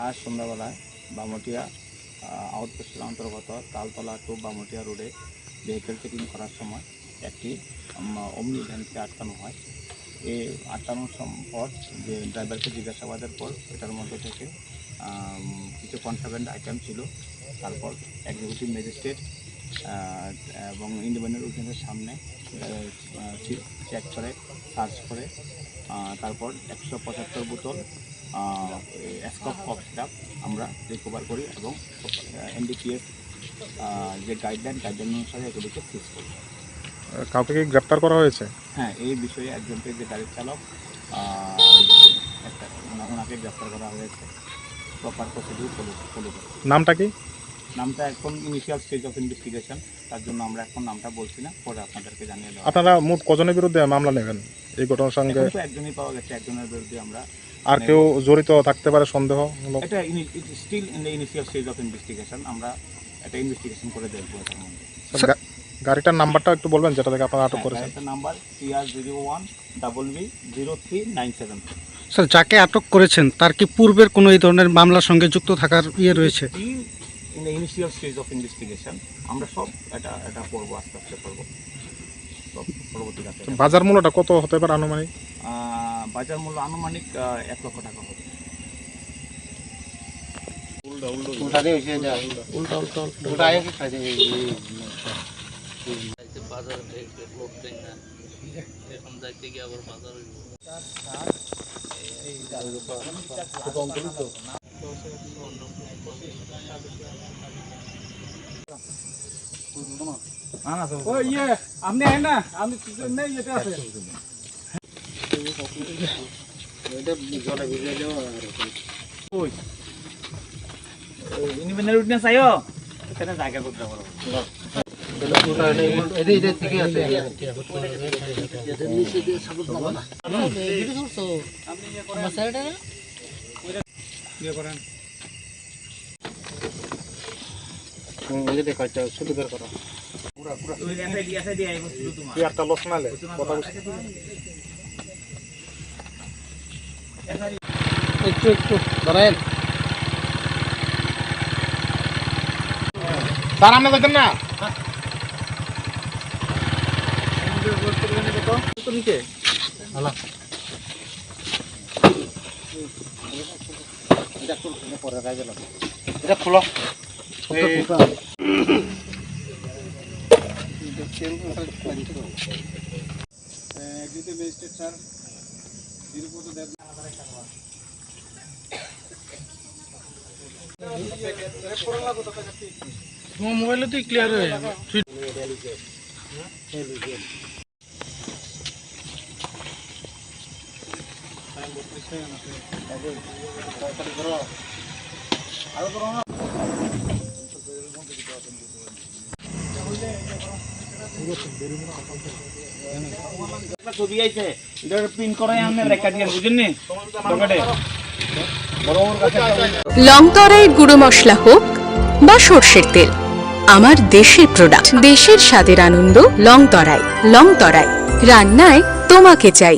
আজ সন্ধ্যাবেলায় বামুটিয়া আউটপোস্টের অন্তর্গত তালতলা টু বামুটিয়া রোডে ভেহিকেল চেকিং করার সময় একটি অমনি ভ্যানকে আটকানো হয়। এই আটকানোর পর যে ড্রাইভারকে জিজ্ঞাসাবাদের পর এটার মধ্যে থেকে কিছু কন্ট্রাব্যান্ড আইটেম ছিল। তারপর এক্সিকিউটিভ ম্যাজিস্ট্রেট এবং ইন্ডিপেন্ডেন্ট উইটনেসের সামনে চেক করে সার্চ করে তারপর 175 বোতল স্কপ কফ সিরাপ আমরা রিকভার করি এবং এনডিপিএস যে গাইডলাইন অনুসারে এগুলিকে সিজ করি। কাউকে কি গ্রেপ্তার করা হয়েছে? হ্যাঁ, এই বিষয়ে একজনকে যে গাড়ির চালক ওনাকে গ্রেপ্তার করা হয়েছে। প্রপার প্রসিডিউর ফলো করে। নামটা কি? নামটা এখন ইনিশিয়াল স্টেজ অফ ইনভেস্টিগেশন, তার জন্য আমরা এখন নামটা বলছি না, পরে আপনাদেরকে জানিয়ে দেবো। আপনারা মোট কজনের বিরুদ্ধে মামলা নেবেন এই ঘটনার সঙ্গে? একজনই পাওয়া গেছে, একজনের বিরুদ্ধে আমরা। আর কেউ জড়িত থাকতে পারে সন্দেহ? এটা still in the initial stage of investigation, আমরা এটা ইনভেস্টিগেশন করে দেখবো। গাড়িটার নাম্বারটা একটু বলবেন যেটা থেকে আপনারা আটক করেছেন? গাড়িটার নাম্বার CR01BB0397। স্যার, যাকে আটক করেছেন তার কি পূর্বের কোনো এই ধরনের মামলার সঙ্গে যুক্ত থাকার রয়েছে? In the initial stage of investigation, আমরা সব এটা করবো, আস্তে আস্তে করবো সব পরবর্তীতে। বাজার মূল্যটা কত হতে পারে আনুমানিক? বাজার মূল্য আনুমানিক 1 লক্ষ টাকা হবে। আপনি না আমি যেতে আছে ইন্ডিপেন্ডেন্ট উইটনেস আইও এখানে জায়গা করতে পারো। একটু ধরেন স্যার, আপনি দেখেন না এটা খোলো। মোবাইলে তো ক্লিয়ার হয়ে যাবে। ছবি আইছে, এটা প্রিন্ট করাই আমরা রেকর্ড দিয়ে বুঝেননি দোকানে লংতরাই গুঁড়ো মশলা হোক বা সর্ষের তেল, আমার দেশের প্রোডাক্ট, দেশের স্বাদের আনন্দ। লংতরাই রান্নায় তোমাকে চাই।